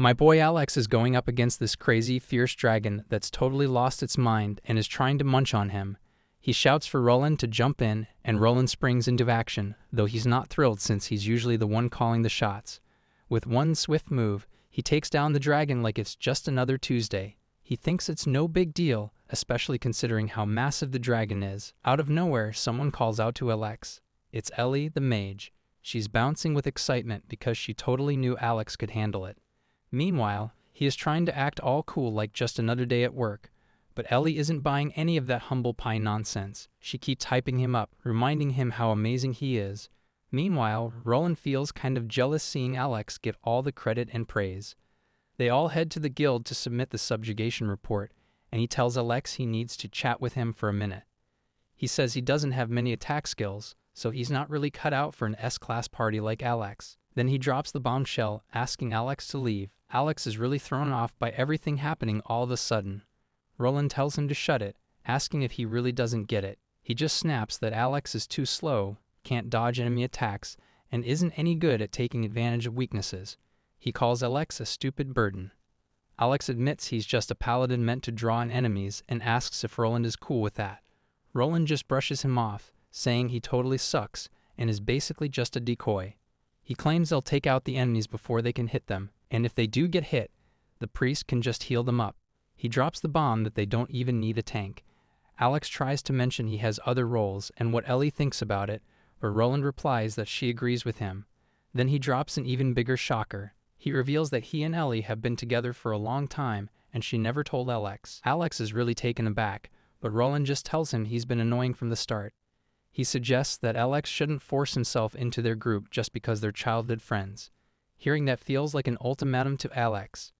My boy Alex is going up against this crazy, fierce dragon that's totally lost its mind and is trying to munch on him. He shouts for Roland to jump in, and Roland springs into action, though he's not thrilled since he's usually the one calling the shots. With one swift move, he takes down the dragon like it's just another Tuesday. He thinks it's no big deal, especially considering how massive the dragon is. Out of nowhere, someone calls out to Alex. It's Ellie, the mage. She's bouncing with excitement because she totally knew Alex could handle it. Meanwhile, he is trying to act all cool like just another day at work. But Ellie isn't buying any of that humble pie nonsense. She keeps hyping him up, reminding him how amazing he is. Meanwhile, Roland feels kind of jealous seeing Alex get all the credit and praise. They all head to the guild to submit the subjugation report, and he tells Alex he needs to chat with him for a minute. He says he doesn't have many attack skills, so he's not really cut out for an S-class party like Alex. Then he drops the bombshell, asking Alex to leave. Alex is really thrown off by everything happening all of a sudden. Roland tells him to shut it, asking if he really doesn't get it. He just snaps that Alex is too slow, can't dodge enemy attacks, and isn't any good at taking advantage of weaknesses. He calls Alex a stupid burden. Alex admits he's just a paladin meant to draw in enemies and asks if Roland is cool with that. Roland just brushes him off, saying he totally sucks and is basically just a decoy. He claims they'll take out the enemies before they can hit them, and if they do get hit, the priest can just heal them up. He drops the bomb that they don't even need a tank. Alex tries to mention he has other roles and what Ellie thinks about it, but Roland replies that she agrees with him. Then he drops an even bigger shocker. He reveals that he and Ellie have been together for a long time, and she never told Alex. Alex is really taken aback, but Roland just tells him he's been annoying from the start. He suggests that Alex shouldn't force himself into their group just because they're childhood friends. Hearing that feels like an ultimatum to Alex.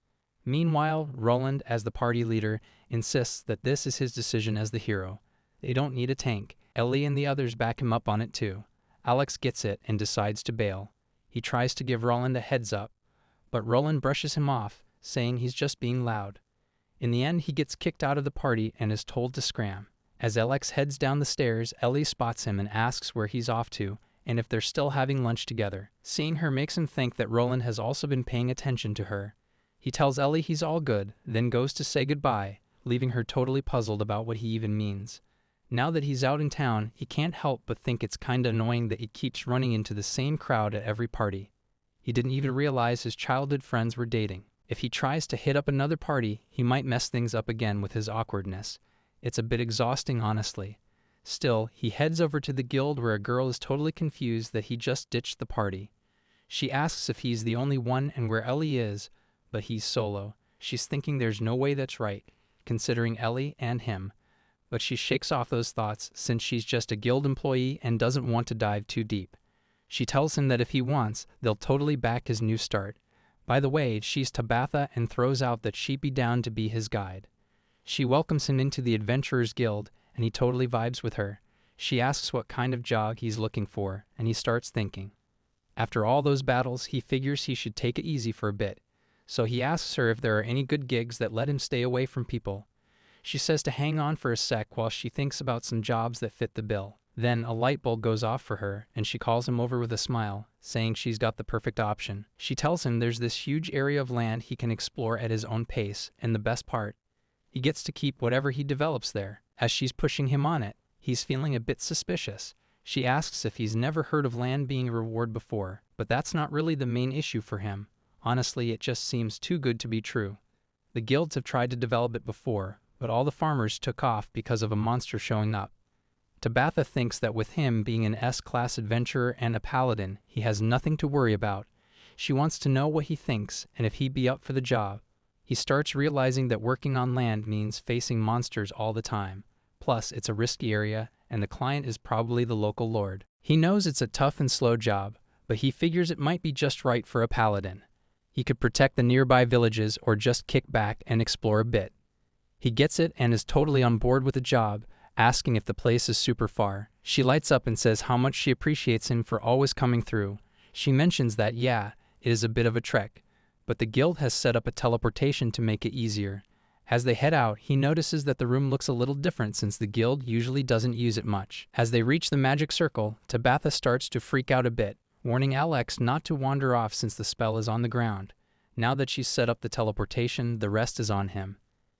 Meanwhile, Roland, as the party leader, insists that this is his decision as the hero. They don't need a tank. Ellie and the others back him up on it too. Alex gets it and decides to bail. He tries to give Roland a heads up, but Roland brushes him off, saying he's just being loud. In the end, he gets kicked out of the party and is told to scram. As Alex heads down the stairs, Ellie spots him and asks where he's off to and if they're still having lunch together. Seeing her makes him think that Roland has also been paying attention to her. He tells Ellie he's all good, then goes to say goodbye, leaving her totally puzzled about what he even means. Now that he's out in town, he can't help but think it's kinda annoying that he keeps running into the same crowd at every party. He didn't even realize his childhood friends were dating. If he tries to hit up another party, he might mess things up again with his awkwardness. It's a bit exhausting, honestly. Still, he heads over to the guild where a girl is totally confused that he just ditched the party. She asks if he's the only one and where Ellie is, but he's solo. She's thinking there's no way that's right, considering Ellie and him. But she shakes off those thoughts since she's just a guild employee and doesn't want to dive too deep. She tells him that if he wants, they'll totally back his new start. By the way, she's Tabitha and throws out that she'd be down to be his guide. She welcomes him into the Adventurers Guild, and he totally vibes with her. She asks what kind of job he's looking for, and he starts thinking. After all those battles, he figures he should take it easy for a bit. So he asks her if there are any good gigs that let him stay away from people. She says to hang on for a sec while she thinks about some jobs that fit the bill. Then a light bulb goes off for her, and she calls him over with a smile, saying she's got the perfect option. She tells him there's this huge area of land he can explore at his own pace, and the best part, he gets to keep whatever he develops there. As she's pushing him on it, he's feeling a bit suspicious. She asks if he's never heard of land being a reward before, but that's not really the main issue for him. Honestly, it just seems too good to be true. The guilds have tried to develop it before, but all the farmers took off because of a monster showing up. Tabitha thinks that with him being an S-class adventurer and a paladin, he has nothing to worry about. She wants to know what he thinks and if he'd be up for the job. He starts realizing that working on land means facing monsters all the time. Plus, it's a risky area, and the client is probably the local lord. He knows it's a tough and slow job, but he figures it might be just right for a paladin. He could protect the nearby villages or just kick back and explore a bit. He gets it and is totally on board with the job, asking if the place is super far. She lights up and says how much she appreciates him for always coming through. She mentions that, yeah, it is a bit of a trek, but the guild has set up a teleportation to make it easier. As they head out, he notices that the room looks a little different since the guild usually doesn't use it much. As they reach the magic circle, Tabitha starts to freak out a bit, warning Alex not to wander off since the spell is on the ground. Now that she's set up the teleportation, the rest is on him.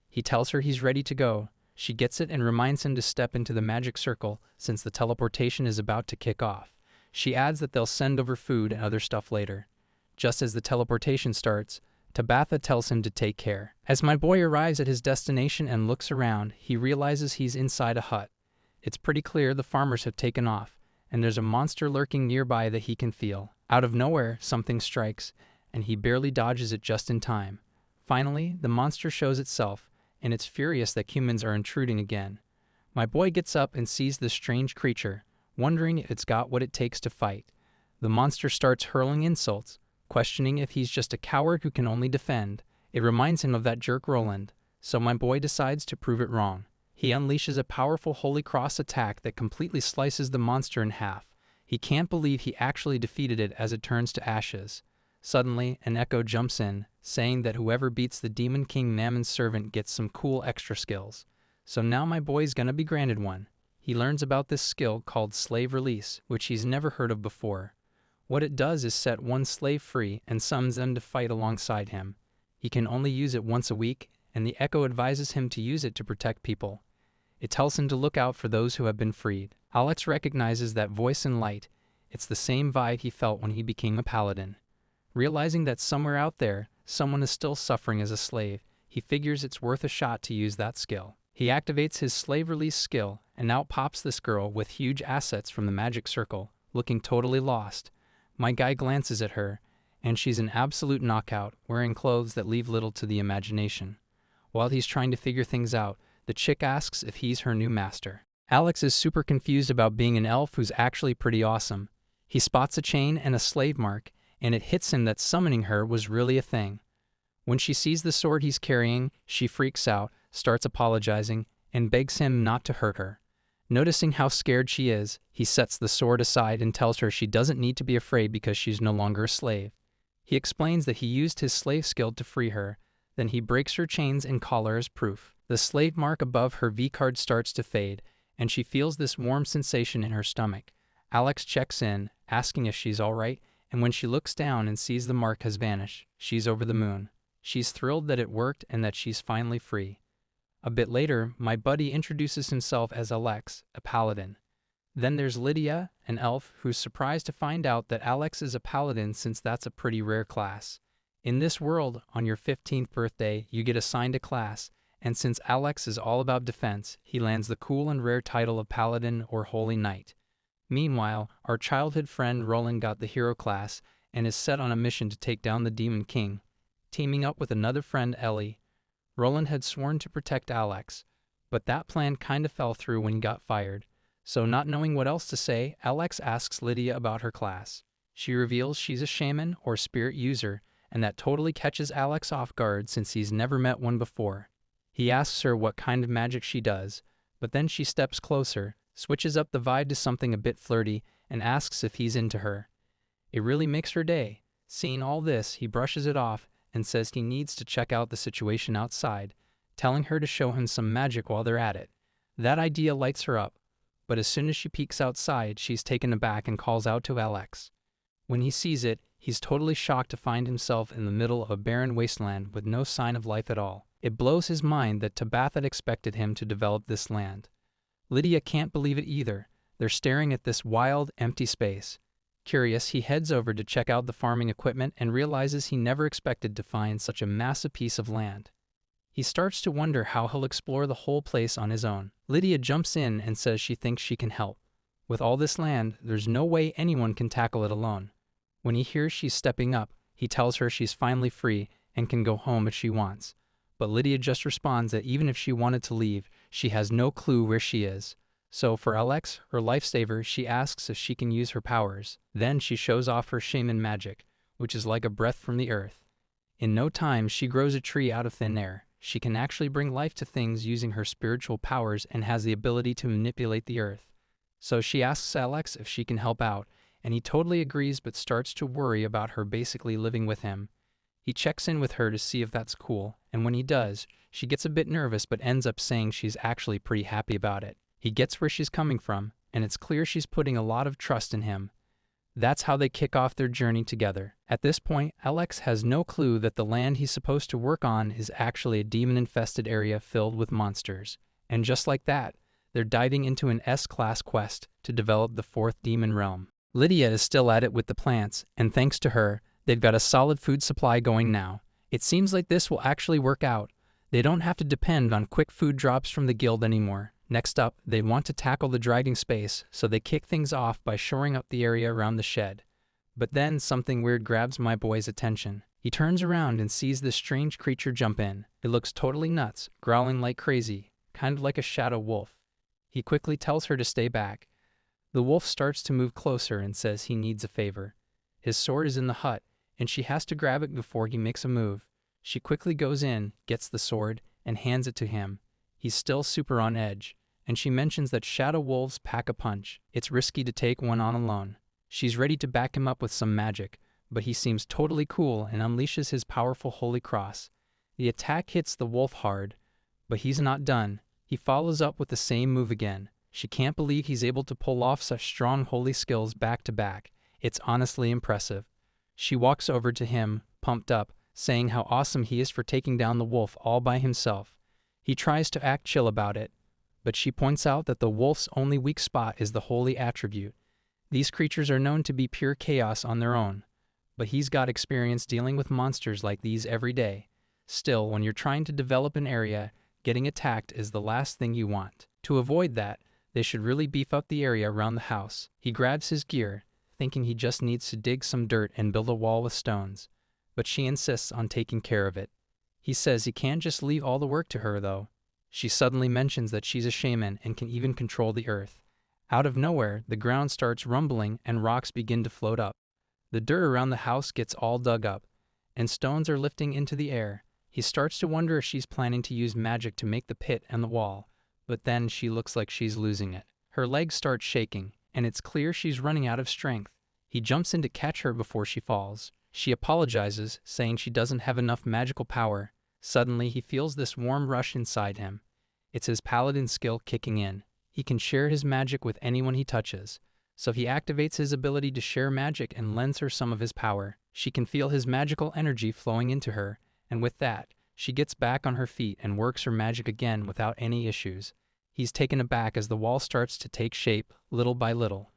He tells her he's ready to go. She gets it and reminds him to step into the magic circle since the teleportation is about to kick off. She adds that they'll send over food and other stuff later. Just as the teleportation starts, Tabatha tells him to take care. As my boy arrives at his destination and looks around, he realizes he's inside a hut. It's pretty clear the farmers have taken off, and there's a monster lurking nearby that he can feel. Out of nowhere, something strikes, and he barely dodges it just in time. Finally, the monster shows itself, and it's furious that humans are intruding again. My boy gets up and sees this strange creature, wondering if it's got what it takes to fight. The monster starts hurling insults, questioning if he's just a coward who can only defend. It reminds him of that jerk Roland, so my boy decides to prove it wrong. He unleashes a powerful Holy Cross attack that completely slices the monster in half. He can't believe he actually defeated it as it turns to ashes. Suddenly, an echo jumps in, saying that whoever beats the Demon King Namon's servant gets some cool extra skills. So now my boy's gonna be granted one. He learns about this skill called Slave Release, which he's never heard of before. What it does is set one slave free and summons them to fight alongside him. He can only use it once a week, and the echo advises him to use it to protect people. It tells him to look out for those who have been freed. Alex recognizes that voice in light. It's the same vibe he felt when he became a paladin. Realizing that somewhere out there, someone is still suffering as a slave, he figures it's worth a shot to use that skill. He activates his slave release skill, and out pops this girl with huge assets from the magic circle, looking totally lost. My guy glances at her, and she's an absolute knockout, wearing clothes that leave little to the imagination. While he's trying to figure things out, the chick asks if he's her new master. Alex is super confused about being an elf who's actually pretty awesome. He spots a chain and a slave mark, and it hits him that summoning her was really a thing. When she sees the sword he's carrying, she freaks out, starts apologizing, and begs him not to hurt her. Noticing how scared she is, he sets the sword aside and tells her she doesn't need to be afraid because she's no longer a slave. He explains that he used his slave skill to free her, then he breaks her chains and collar as proof. The slave mark above her V-card starts to fade, and she feels this warm sensation in her stomach. Alex checks in, asking if she's alright, and when she looks down and sees the mark has vanished, she's over the moon. She's thrilled that it worked and that she's finally free. A bit later, my buddy introduces himself as Alex, a paladin. Then there's Lydia, an elf, who's surprised to find out that Alex is a paladin since that's a pretty rare class. In this world, on your 15th birthday, you get assigned a class, and since Alex is all about defense, he lands the cool and rare title of Paladin or Holy Knight. Meanwhile, our childhood friend Roland got the hero class and is set on a mission to take down the Demon King. Teaming up with another friend, Ellie, Roland had sworn to protect Alex, but that plan kinda fell through when he got fired. So not knowing what else to say, Alex asks Lydia about her class. She reveals she's a shaman or spirit user, and that totally catches Alex off guard since he's never met one before. He asks her what kind of magic she does, but then she steps closer, switches up the vibe to something a bit flirty, and asks if he's into her. It really makes her day. Seeing all this, he brushes it off and says he needs to check out the situation outside, telling her to show him some magic while they're at it. That idea lights her up, but as soon as she peeks outside, she's taken aback and calls out to Alex. When he sees it, he's totally shocked to find himself in the middle of a barren wasteland with no sign of life at all. It blows his mind that Tabatha had expected him to develop this land. Lydia can't believe it either. They're staring at this wild, empty space. Curious, he heads over to check out the farming equipment and realizes he never expected to find such a massive piece of land. He starts to wonder how he'll explore the whole place on his own. Lydia jumps in and says she thinks she can help. With all this land, there's no way anyone can tackle it alone. When he hears she's stepping up, he tells her she's finally free and can go home if she wants. But Lydia just responds that even if she wanted to leave, she has no clue where she is. So for Alex, her lifesaver, she asks if she can use her powers. Then she shows off her shaman magic, which is like a breath from the earth. In no time, she grows a tree out of thin air. She can actually bring life to things using her spiritual powers and has the ability to manipulate the earth. So she asks Alex if she can help out, and he totally agrees but starts to worry about her basically living with him. He checks in with her to see if that's cool, and when he does, she gets a bit nervous but ends up saying she's actually pretty happy about it. He gets where she's coming from, and it's clear she's putting a lot of trust in him. That's how they kick off their journey together. At this point, Alex has no clue that the land he's supposed to work on is actually a demon-infested area filled with monsters. And just like that, they're diving into an S-class quest to develop the fourth demon realm. Lydia is still at it with the plants, and thanks to her, they've got a solid food supply going now. It seems like this will actually work out. They don't have to depend on quick food drops from the guild anymore. Next up, they want to tackle the dragging space, so they kick things off by shoring up the area around the shed. But then something weird grabs my boy's attention. He turns around and sees this strange creature jump in. It looks totally nuts, growling like crazy, kind of like a shadow wolf. He quickly tells her to stay back. The wolf starts to move closer and says he needs a favor. His sword is in the hut, and she has to grab it before he makes a move. She quickly goes in, gets the sword, and hands it to him. He's still super on edge, and she mentions that shadow wolves pack a punch. It's risky to take one on alone. She's ready to back him up with some magic, but he seems totally cool and unleashes his powerful holy cross. The attack hits the wolf hard, but he's not done. He follows up with the same move again. She can't believe he's able to pull off such strong holy skills back to back. It's honestly impressive. She walks over to him, pumped up, saying how awesome he is for taking down the wolf all by himself. He tries to act chill about it, but she points out that the wolf's only weak spot is the holy attribute. These creatures are known to be pure chaos on their own, but he's got experience dealing with monsters like these every day. Still, when you're trying to develop an area, getting attacked is the last thing you want. To avoid that, they should really beef up the area around the house. He grabs his gear, thinking he just needs to dig some dirt and build a wall with stones, but she insists on taking care of it. He says he can't just leave all the work to her, though. She suddenly mentions that she's a shaman and can even control the earth. Out of nowhere, the ground starts rumbling and rocks begin to float up. The dirt around the house gets all dug up, and stones are lifting into the air. He starts to wonder if she's planning to use magic to make the pit and the wall, but then she looks like she's losing it. Her legs start shaking, and it's clear she's running out of strength. He jumps in to catch her before she falls. She apologizes, saying she doesn't have enough magical power. Suddenly, he feels this warm rush inside him. It's his paladin skill kicking in. He can share his magic with anyone he touches, so he activates his ability to share magic and lends her some of his power. She can feel his magical energy flowing into her, and with that, she gets back on her feet and works her magic again without any issues. He's taken aback as the wall starts to take shape, little by little.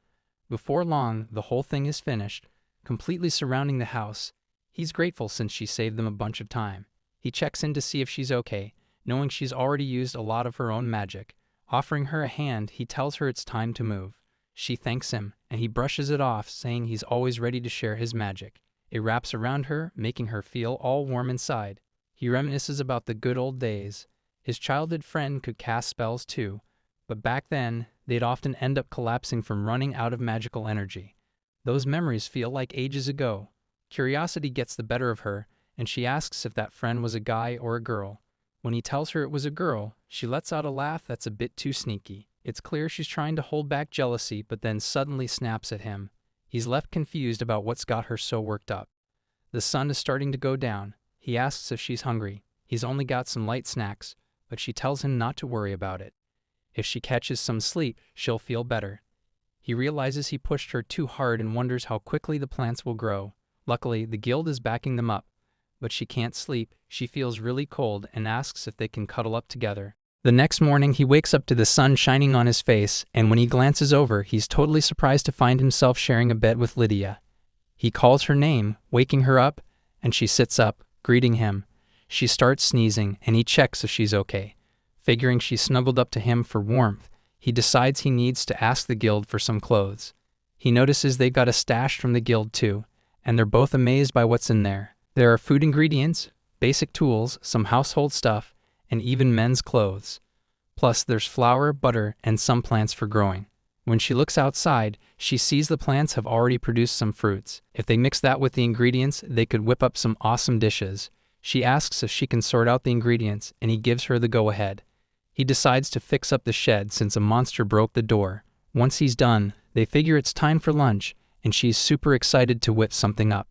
Before long, the whole thing is finished, completely surrounding the house. He's grateful since she saved them a bunch of time. He checks in to see if she's okay, knowing she's already used a lot of her own magic. Offering her a hand, he tells her it's time to move. She thanks him, and he brushes it off, saying he's always ready to share his magic. It wraps around her, making her feel all warm inside. He reminisces about the good old days. His childhood friend could cast spells too, but back then, they'd often end up collapsing from running out of magical energy. Those memories feel like ages ago. Curiosity gets the better of her, and she asks if that friend was a guy or a girl. When he tells her it was a girl, she lets out a laugh that's a bit too sneaky. It's clear she's trying to hold back jealousy, but then suddenly snaps at him. He's left confused about what's got her so worked up. The sun is starting to go down. He asks if she's hungry. He's only got some light snacks, but she tells him not to worry about it. If she catches some sleep, she'll feel better. He realizes he pushed her too hard and wonders how quickly the plants will grow. Luckily, the guild is backing them up, but she can't sleep. She feels really cold and asks if they can cuddle up together. The next morning, he wakes up to the sun shining on his face, and when he glances over, he's totally surprised to find himself sharing a bed with Lydia. He calls her name, waking her up, and she sits up, greeting him. She starts sneezing, and he checks if she's okay. Figuring she's snuggled up to him for warmth, he decides he needs to ask the guild for some clothes. He notices they got a stash from the guild too, and they're both amazed by what's in there. There are food ingredients, basic tools, some household stuff, and even men's clothes. Plus, there's flour, butter, and some plants for growing. When she looks outside, she sees the plants have already produced some fruits. If they mix that with the ingredients, they could whip up some awesome dishes. She asks if she can sort out the ingredients, and he gives her the go-ahead. He decides to fix up the shed since a monster broke the door. Once he's done, they figure it's time for lunch, and she's super excited to whip something up.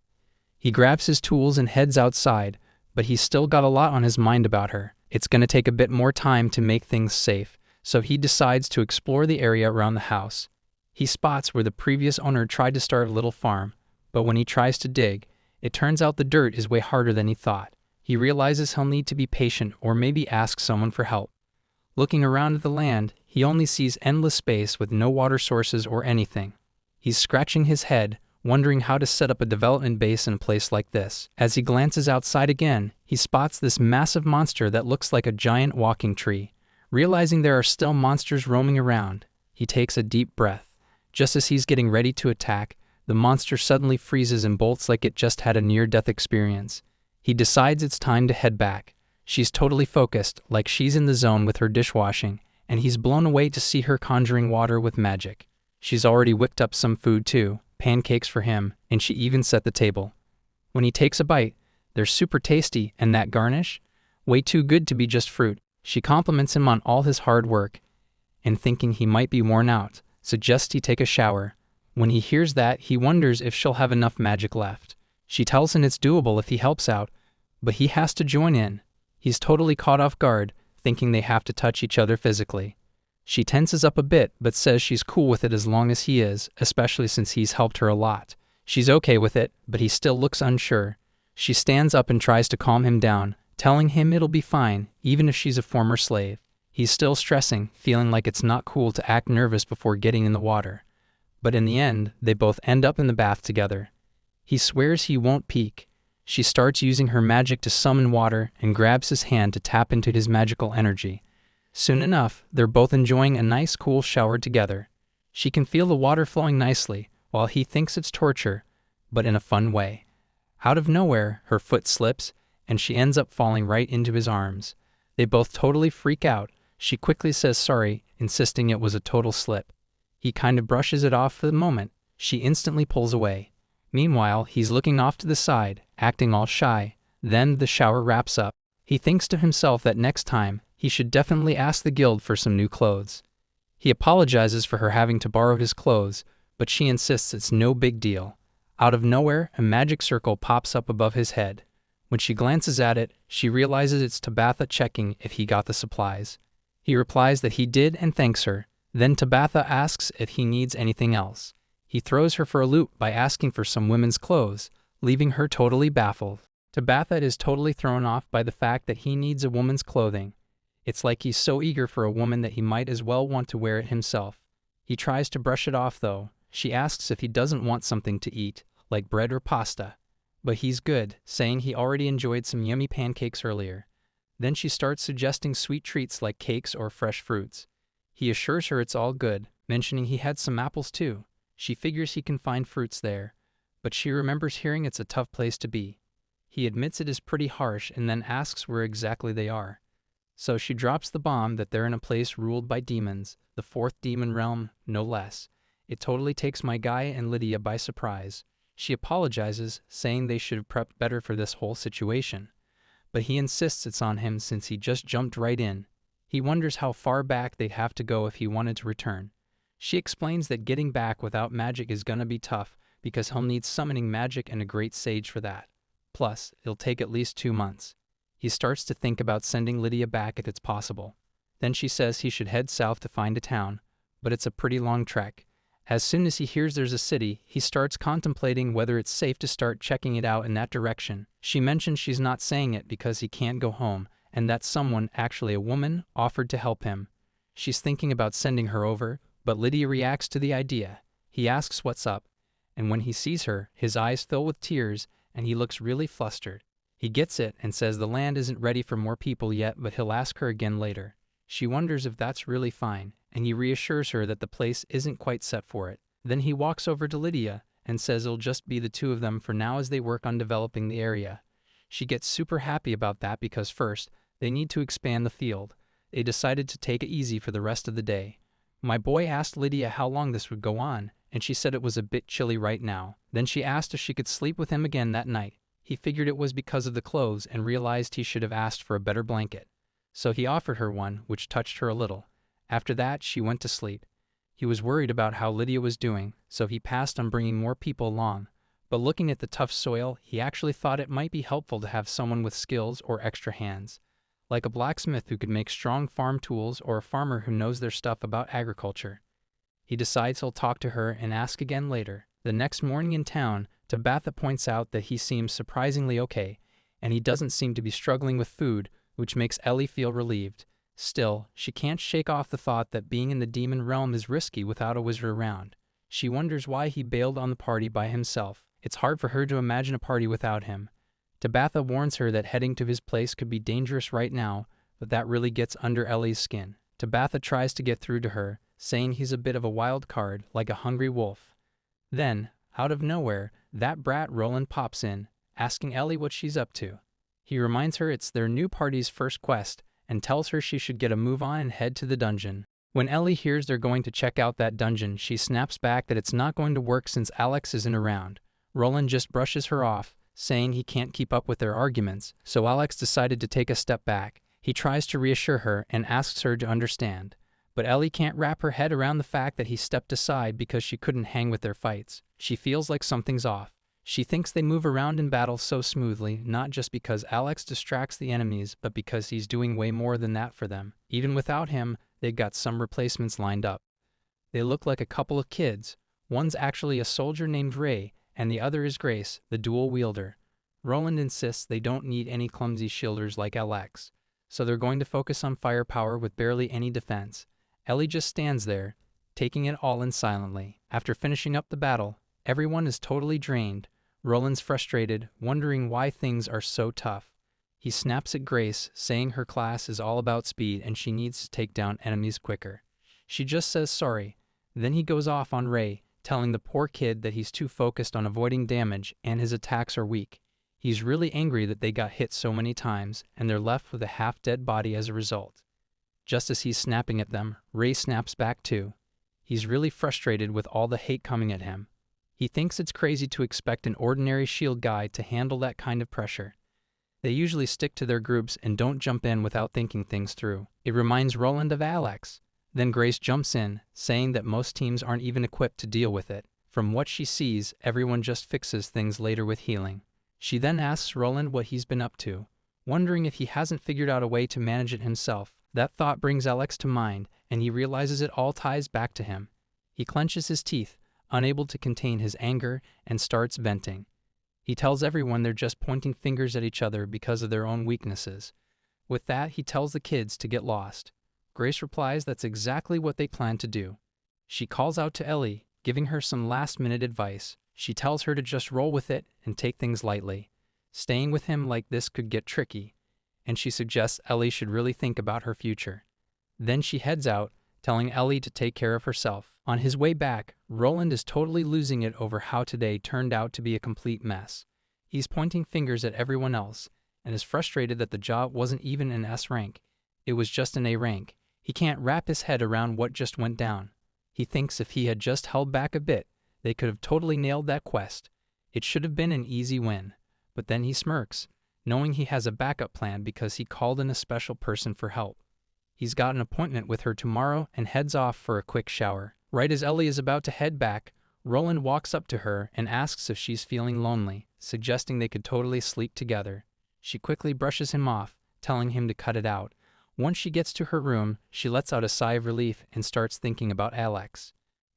He grabs his tools and heads outside, but he's still got a lot on his mind about her. It's going to take a bit more time to make things safe, so he decides to explore the area around the house. He spots where the previous owner tried to start a little farm, but when he tries to dig, it turns out the dirt is way harder than he thought. He realizes he'll need to be patient or maybe ask someone for help. Looking around at the land, he only sees endless space with no water sources or anything. He's scratching his head, wondering how to set up a development base in a place like this. As he glances outside again, he spots this massive monster that looks like a giant walking tree. Realizing there are still monsters roaming around, he takes a deep breath. Just as he's getting ready to attack, the monster suddenly freezes and bolts like it just had a near-death experience. He decides it's time to head back. She's totally focused, like she's in the zone with her dishwashing, and he's blown away to see her conjuring water with magic. She's already whipped up some food too, pancakes for him, and she even set the table. When he takes a bite, they're super tasty, and that garnish? Way too good to be just fruit. She compliments him on all his hard work, and thinking he might be worn out, suggests he take a shower. When he hears that, he wonders if she'll have enough magic left. She tells him it's doable if he helps out, but he has to join in. He's totally caught off guard, thinking they have to touch each other physically. She tenses up a bit, but says she's cool with it as long as he is, especially since he's helped her a lot. She's okay with it, but he still looks unsure. She stands up and tries to calm him down, telling him it'll be fine, even if she's a former slave. He's still stressing, feeling like it's not cool to act nervous before getting in the water. But in the end, they both end up in the bath together. He swears he won't peek. She starts using her magic to summon water and grabs his hand to tap into his magical energy. Soon enough, they're both enjoying a nice cool shower together. She can feel the water flowing nicely, while he thinks it's torture, but in a fun way. Out of nowhere, her foot slips, and she ends up falling right into his arms. They both totally freak out. She quickly says sorry, insisting it was a total slip. He kind of brushes it off for the moment. She instantly pulls away. Meanwhile, he's looking off to the side, acting all shy. Then the shower wraps up. He thinks to himself that next time, he should definitely ask the guild for some new clothes. He apologizes for her having to borrow his clothes, but she insists it's no big deal. Out of nowhere, a magic circle pops up above his head. When she glances at it, she realizes it's Tabitha checking if he got the supplies. He replies that he did and thanks her. Then Tabitha asks if he needs anything else. He throws her for a loop by asking for some women's clothes, leaving her totally baffled. Tabitha is totally thrown off by the fact that he needs a woman's clothing. It's like he's so eager for a woman that he might as well want to wear it himself. He tries to brush it off though. She asks if he doesn't want something to eat, like bread or pasta. But he's good, saying he already enjoyed some yummy pancakes earlier. Then she starts suggesting sweet treats like cakes or fresh fruits. He assures her it's all good, mentioning he had some apples too. She figures he can find fruits there, but she remembers hearing it's a tough place to be. He admits it is pretty harsh and then asks where exactly they are. So she drops the bomb that they're in a place ruled by demons, the fourth demon realm, no less. It totally takes my guy and Lydia by surprise. She apologizes, saying they should have prepped better for this whole situation. But he insists it's on him since he just jumped right in. He wonders how far back they'd have to go if he wanted to return. She explains that getting back without magic is gonna be tough because he'll need summoning magic and a great sage for that. Plus, it'll take at least 2 months. He starts to think about sending Lydia back if it's possible. Then she says he should head south to find a town, but it's a pretty long trek. As soon as he hears there's a city, he starts contemplating whether it's safe to start checking it out in that direction. She mentions she's not saying it because he can't go home, and that someone, actually a woman, offered to help him. She's thinking about sending her over, but Lydia reacts to the idea. He asks what's up, and when he sees her, his eyes fill with tears, and he looks really flustered. He gets it and says the land isn't ready for more people yet, but he'll ask her again later. She wonders if that's really fine, and he reassures her that the place isn't quite set for it. Then he walks over to Lydia and says it'll just be the two of them for now as they work on developing the area. She gets super happy about that because first, they need to expand the field. They decided to take it easy for the rest of the day. My boy asked Lydia how long this would go on, and she said it was a bit chilly right now. Then she asked if she could sleep with him again that night. He figured it was because of the clothes and realized he should have asked for a better blanket. So he offered her one, which touched her a little. After that, she went to sleep. He was worried about how Lydia was doing, so he passed on bringing more people along. But looking at the tough soil, he actually thought it might be helpful to have someone with skills or extra hands. Like a blacksmith who could make strong farm tools or a farmer who knows their stuff about agriculture. He decides he'll talk to her and ask again later. The next morning in town, Tabitha points out that he seems surprisingly okay, and he doesn't seem to be struggling with food, which makes Ellie feel relieved. Still, she can't shake off the thought that being in the demon realm is risky without a wizard around. She wonders why he bailed on the party by himself. It's hard for her to imagine a party without him. Tabitha warns her that heading to his place could be dangerous right now, but that really gets under Ellie's skin. Tabitha tries to get through to her, saying he's a bit of a wild card, like a hungry wolf. Then, out of nowhere, that brat Roland pops in, asking Ellie what she's up to. He reminds her it's their new party's first quest, and tells her she should get a move on and head to the dungeon. When Ellie hears they're going to check out that dungeon, she snaps back that it's not going to work since Alex isn't around. Roland just brushes her off, saying he can't keep up with their arguments, so Alex decided to take a step back. He tries to reassure her and asks her to understand, but Ellie can't wrap her head around the fact that he stepped aside because she couldn't hang with their fights. She feels like something's off. She thinks they move around in battle so smoothly, not just because Alex distracts the enemies, but because he's doing way more than that for them. Even without him, they've got some replacements lined up. They look like a couple of kids. One's actually a soldier named Ray, and the other is Grace, the dual wielder. Roland insists they don't need any clumsy shielders like Alex, so they're going to focus on firepower with barely any defense. Ellie just stands there, taking it all in silently. After finishing up the battle, everyone is totally drained. Roland's frustrated, wondering why things are so tough. He snaps at Grace, saying her class is all about speed and she needs to take down enemies quicker. She just says sorry. Then he goes off on Ray, telling the poor kid that he's too focused on avoiding damage and his attacks are weak. He's really angry that they got hit so many times and they're left with a half-dead body as a result. Just as he's snapping at them, Ray snaps back too. He's really frustrated with all the hate coming at him. He thinks it's crazy to expect an ordinary shield guy to handle that kind of pressure. They usually stick to their groups and don't jump in without thinking things through. It reminds Roland of Alex. Then Grace jumps in, saying that most teams aren't even equipped to deal with it. From what she sees, everyone just fixes things later with healing. She then asks Roland what he's been up to, wondering if he hasn't figured out a way to manage it himself. That thought brings Alex to mind, and he realizes it all ties back to him. He clenches his teeth, unable to contain his anger, and starts venting. He tells everyone they're just pointing fingers at each other because of their own weaknesses. With that, he tells the kids to get lost. Grace replies that's exactly what they plan to do. She calls out to Ellie, giving her some last-minute advice. She tells her to just roll with it and take things lightly. Staying with him like this could get tricky, and she suggests Ellie should really think about her future. Then she heads out, telling Ellie to take care of herself. On his way back, Roland is totally losing it over how today turned out to be a complete mess. He's pointing fingers at everyone else, and is frustrated that the job wasn't even an S rank. It was just an A rank. He can't wrap his head around what just went down. He thinks if he had just held back a bit, they could have totally nailed that quest. It should have been an easy win. But then he smirks, knowing he has a backup plan because he called in a special person for help. He's got an appointment with her tomorrow and heads off for a quick shower. Right as Ellie is about to head back, Roland walks up to her and asks if she's feeling lonely, suggesting they could totally sleep together. She quickly brushes him off, telling him to cut it out. Once she gets to her room, she lets out a sigh of relief and starts thinking about Alex.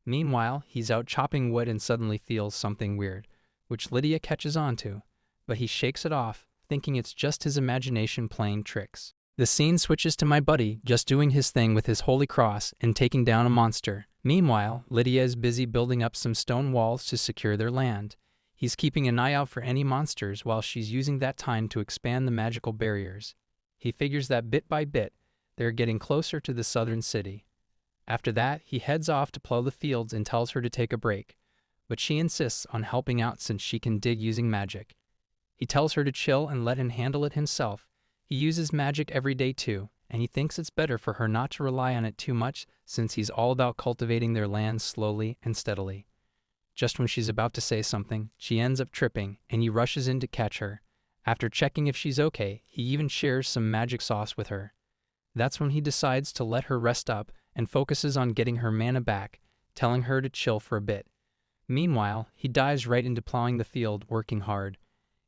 Meanwhile, he's out chopping wood and suddenly feels something weird, which Lydia catches on to, but he shakes it off, thinking it's just his imagination playing tricks. The scene switches to my buddy just doing his thing with his holy cross and taking down a monster. Meanwhile, Lydia is busy building up some stone walls to secure their land. He's keeping an eye out for any monsters while she's using that time to expand the magical barriers. He figures that bit by bit, they're getting closer to the southern city. After that, he heads off to plow the fields and tells her to take a break, but she insists on helping out since she can dig using magic. He tells her to chill and let him handle it himself. He uses magic every day too, and he thinks it's better for her not to rely on it too much since he's all about cultivating their land slowly and steadily. Just when she's about to say something, she ends up tripping, and he rushes in to catch her. After checking if she's okay, he even shares some magic sauce with her. That's when he decides to let her rest up and focuses on getting her mana back, telling her to chill for a bit. Meanwhile, he dives right into plowing the field, working hard.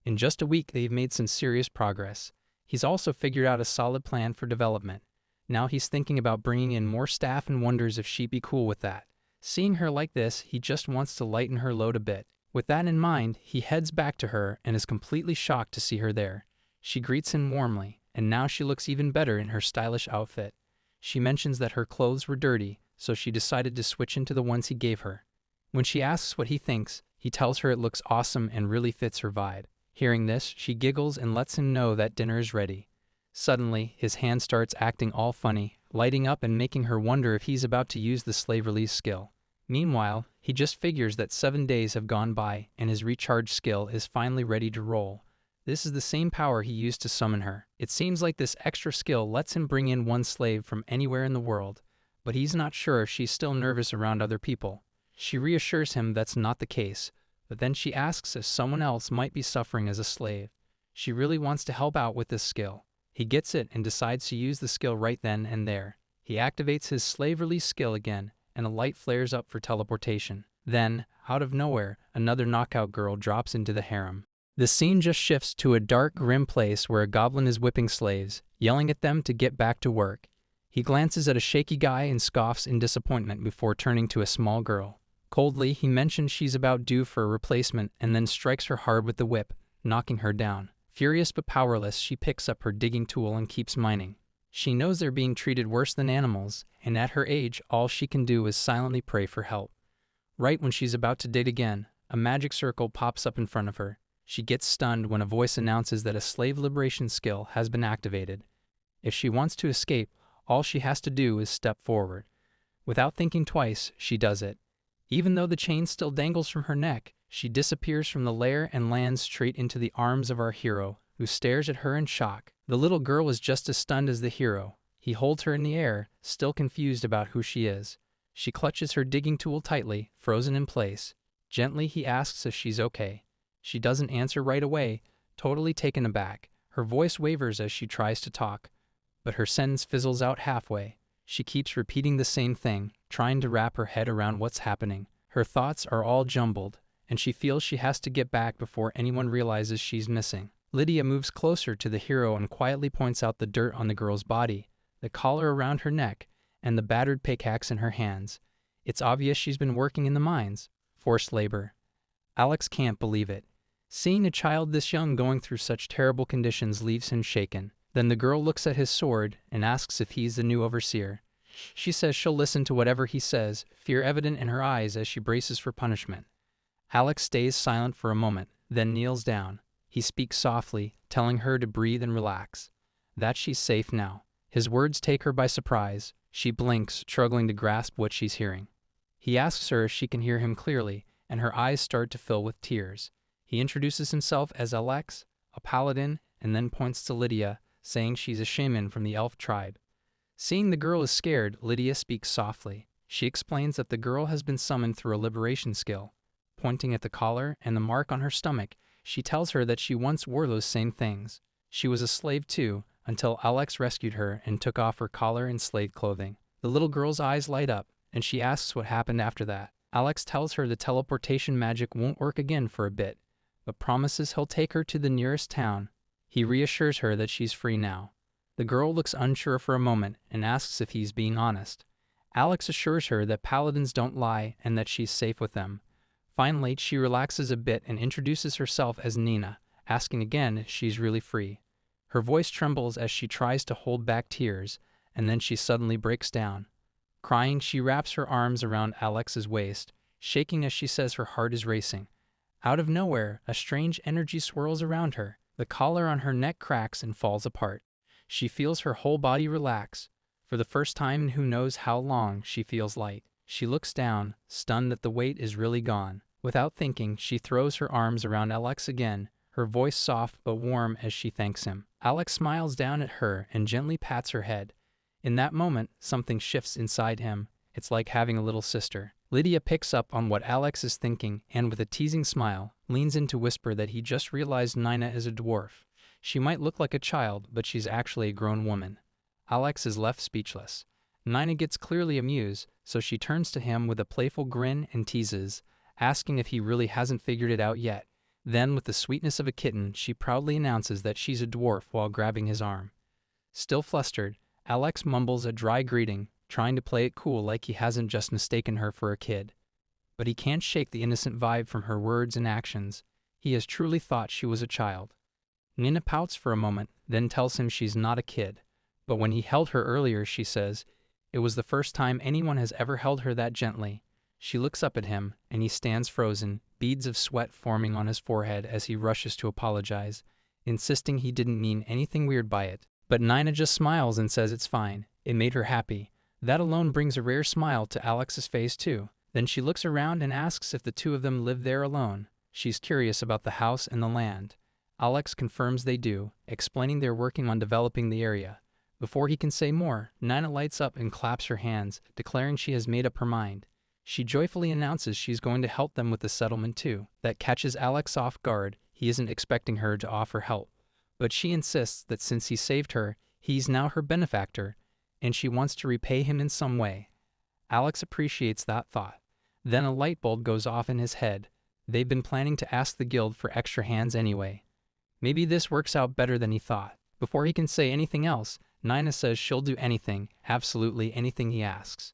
In just a week, they've made some serious progress. He's also figured out a solid plan for development. Now he's thinking about bringing in more staff and wonders if she'd be cool with that, Seeing her like this, he just wants to lighten her load a bit. With that in mind, he heads back to her and is completely shocked to see her there. She greets him warmly, and now she looks even better in her stylish outfit. She mentions that her clothes were dirty, so she decided to switch into the ones he gave her. When she asks what he thinks, he tells her it looks awesome and really fits her vibe. Hearing this, she giggles and lets him know that dinner is ready. Suddenly, his hand starts acting all funny, lighting up and making her wonder if he's about to use the slave release skill. Meanwhile, he just figures that 7 days have gone by and his recharge skill is finally ready to roll. This is the same power he used to summon her. It seems like this extra skill lets him bring in one slave from anywhere in the world, but he's not sure if she's still nervous around other people. She reassures him that's not the case, but then she asks if someone else might be suffering as a slave. She really wants to help out with this skill. He gets it and decides to use the skill right then and there. He activates his slave release skill again, and a light flares up for teleportation. Then, out of nowhere, another knockout girl drops into the harem. The scene just shifts to a dark, grim place where a goblin is whipping slaves, yelling at them to get back to work. He glances at a shaky guy and scoffs in disappointment before turning to a small girl. Coldly, he mentions she's about due for a replacement and then strikes her hard with the whip, knocking her down. Furious but powerless, she picks up her digging tool and keeps mining. She knows they're being treated worse than animals, and at her age, all she can do is silently pray for help. Right when she's about to dig again, a magic circle pops up in front of her. She gets stunned when a voice announces that a slave liberation skill has been activated. If she wants to escape, all she has to do is step forward. Without thinking twice, she does it. Even though the chain still dangles from her neck, she disappears from the lair and lands straight into the arms of our hero, who stares at her in shock. The little girl is just as stunned as the hero. He holds her in the air, still confused about who she is. She clutches her digging tool tightly, frozen in place. Gently, he asks if she's okay. She doesn't answer right away, totally taken aback. Her voice wavers as she tries to talk, but her sentence fizzles out halfway. She keeps repeating the same thing, trying to wrap her head around what's happening. Her thoughts are all jumbled, and she feels she has to get back before anyone realizes she's missing. Lydia moves closer to the hero and quietly points out the dirt on the girl's body, the collar around her neck, and the battered pickaxe in her hands. It's obvious she's been working in the mines. Forced labor. Alex can't believe it. Seeing a child this young going through such terrible conditions leaves him shaken. Then the girl looks at his sword and asks if he's the new overseer. She says she'll listen to whatever he says, fear evident in her eyes as she braces for punishment. Alex stays silent for a moment, then kneels down. He speaks softly, telling her to breathe and relax. That she's safe now. His words take her by surprise. She blinks, struggling to grasp what she's hearing. He asks her if she can hear him clearly, and her eyes start to fill with tears. He introduces himself as Alex, a paladin, and then points to Lydia, saying she's a shaman from the elf tribe. Seeing the girl is scared, Lydia speaks softly. She explains that the girl has been summoned through a liberation skill. Pointing at the collar and the mark on her stomach, she tells her that she once wore those same things. She was a slave too, until Alex rescued her and took off her collar and slave clothing. The little girl's eyes light up, and she asks what happened after that. Alex tells her the teleportation magic won't work again for a bit, but promises he'll take her to the nearest town. He reassures her that she's free now. The girl looks unsure for a moment and asks if he's being honest. Alex assures her that paladins don't lie and that she's safe with them. Finally, she relaxes a bit and introduces herself as Nina, asking again if she's really free. Her voice trembles as she tries to hold back tears, and then she suddenly breaks down. Crying, she wraps her arms around Alex's waist, shaking as she says her heart is racing. Out of nowhere, a strange energy swirls around her. The collar on her neck cracks and falls apart. She feels her whole body relax. For the first time in who knows how long, she feels light. She looks down, stunned that the weight is really gone. Without thinking, she throws her arms around Alex again, her voice soft but warm as she thanks him. Alex smiles down at her and gently pats her head. In that moment, something shifts inside him. It's like having a little sister. Lydia picks up on what Alex is thinking and with a teasing smile, leans in to whisper that he just realized Nina is a dwarf. She might look like a child, but she's actually a grown woman. Alex is left speechless. Nina gets clearly amused, so she turns to him with a playful grin and teases, asking if he really hasn't figured it out yet. Then, with the sweetness of a kitten, she proudly announces that she's a dwarf while grabbing his arm. Still flustered, Alex mumbles a dry greeting, trying to play it cool like he hasn't just mistaken her for a kid. But he can't shake the innocent vibe from her words and actions. He has truly thought she was a child. Nina pouts for a moment, then tells him she's not a kid. But when he held her earlier, she says, it was the first time anyone has ever held her that gently. She looks up at him, and he stands frozen, beads of sweat forming on his forehead as he rushes to apologize, insisting he didn't mean anything weird by it. But Nina just smiles and says it's fine. It made her happy. That alone brings a rare smile to Alex's face too. Then she looks around and asks if the two of them live there alone. She's curious about the house and the land. Alex confirms they do, explaining they're working on developing the area. Before he can say more, Nina lights up and claps her hands, declaring she has made up her mind. She joyfully announces she's going to help them with the settlement too. That catches Alex off guard. He isn't expecting her to offer help. But she insists that since he saved her, he's now her benefactor, and she wants to repay him in some way. Alex appreciates that thought. Then a light bulb goes off in his head. They've been planning to ask the guild for extra hands anyway. Maybe this works out better than he thought. Before he can say anything else, Nina says she'll do anything, absolutely anything he asks.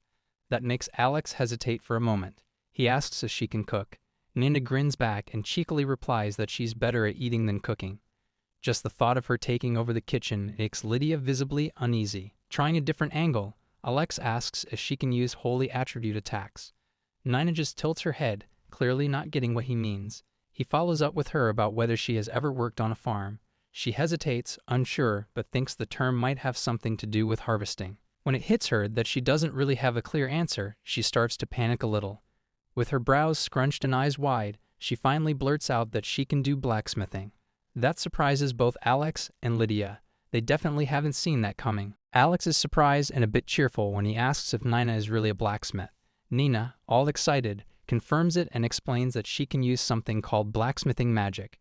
That makes Alex hesitate for a moment. He asks if she can cook. Nina grins back and cheekily replies that she's better at eating than cooking. Just the thought of her taking over the kitchen makes Lydia visibly uneasy. Trying a different angle, Alex asks if she can use holy attribute attacks. Nina just tilts her head, clearly not getting what he means. He follows up with her about whether she has ever worked on a farm. She hesitates, unsure, but thinks the term might have something to do with harvesting. When it hits her that she doesn't really have a clear answer, she starts to panic a little. With her brows scrunched and eyes wide, she finally blurts out that she can do blacksmithing. That surprises both Alex and Lydia. They definitely haven't seen that coming. Alex is surprised and a bit cheerful when he asks if Nina is really a blacksmith. Nina, all excited, confirms it and explains that she can use something called blacksmithing magic.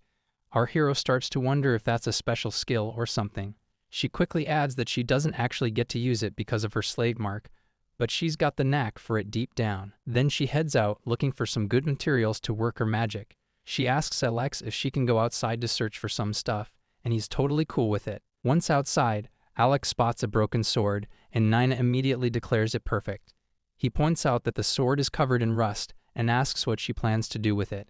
Our hero starts to wonder if that's a special skill or something. She quickly adds that she doesn't actually get to use it because of her slave mark, but she's got the knack for it deep down. Then she heads out looking for some good materials to work her magic. She asks Alex if she can go outside to search for some stuff, and he's totally cool with it. Once outside, Alex spots a broken sword, and Nina immediately declares it perfect. He points out that the sword is covered in rust and asks what she plans to do with it.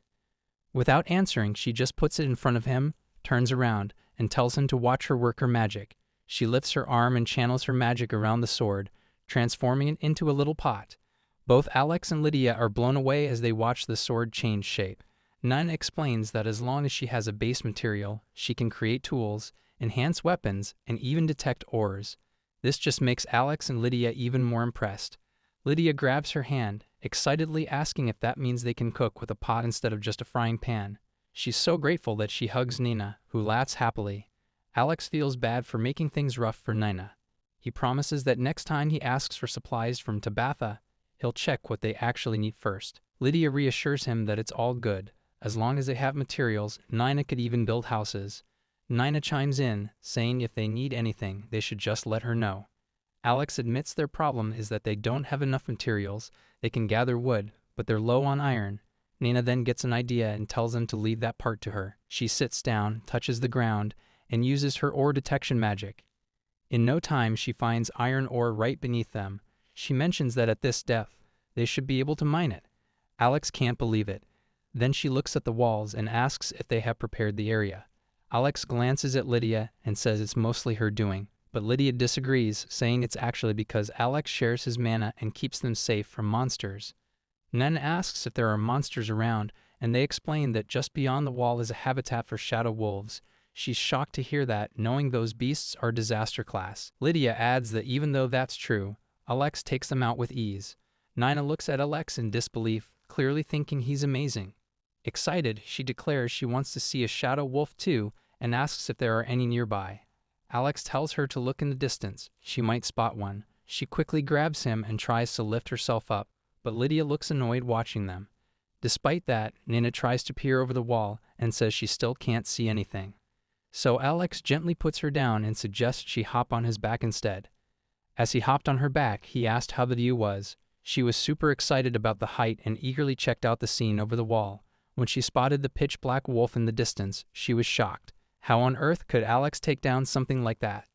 Without answering, she just puts it in front of him, turns around, and tells him to watch her work her magic. She lifts her arm and channels her magic around the sword, transforming it into a little pot. Both Alex and Lydia are blown away as they watch the sword change shape. Nina explains that as long as she has a base material, she can create tools, enhance weapons, and even detect ores. This just makes Alex and Lydia even more impressed. Lydia grabs her hand, excitedly asking if that means they can cook with a pot instead of just a frying pan. She's so grateful that she hugs Nina, who laughs happily. Alex feels bad for making things rough for Nina. He promises that next time he asks for supplies from Tabitha, he'll check what they actually need first. Lydia reassures him that it's all good. As long as they have materials, Nina could even build houses. Nina chimes in, saying if they need anything, they should just let her know. Alex admits their problem is that they don't have enough materials. They can gather wood, but they're low on iron. Nina then gets an idea and tells them to leave that part to her. She sits down, touches the ground, and uses her ore detection magic. In no time, she finds iron ore right beneath them. She mentions that at this depth, they should be able to mine it. Alex can't believe it. Then she looks at the walls and asks if they have prepared the area. Alex glances at Lydia and says it's mostly her doing. But Lydia disagrees, saying it's actually because Alex shares his mana and keeps them safe from monsters. Nina asks if there are monsters around, and they explain that just beyond the wall is a habitat for shadow wolves. She's shocked to hear that, knowing those beasts are disaster class. Lydia adds that even though that's true, Alex takes them out with ease. Nina looks at Alex in disbelief, clearly thinking he's amazing. Excited, she declares she wants to see a shadow wolf too, and asks if there are any nearby. Alex tells her to look in the distance. She might spot one. She quickly grabs him and tries to lift herself up, but Lydia looks annoyed watching them. Despite that, Nina tries to peer over the wall and says she still can't see anything. So Alex gently puts her down and suggests she hop on his back instead. As he hopped on her back, he asked how the view was. She was super excited about the height and eagerly checked out the scene over the wall. When she spotted the pitch-black wolf in the distance, she was shocked. How on earth could Alex take down something like that?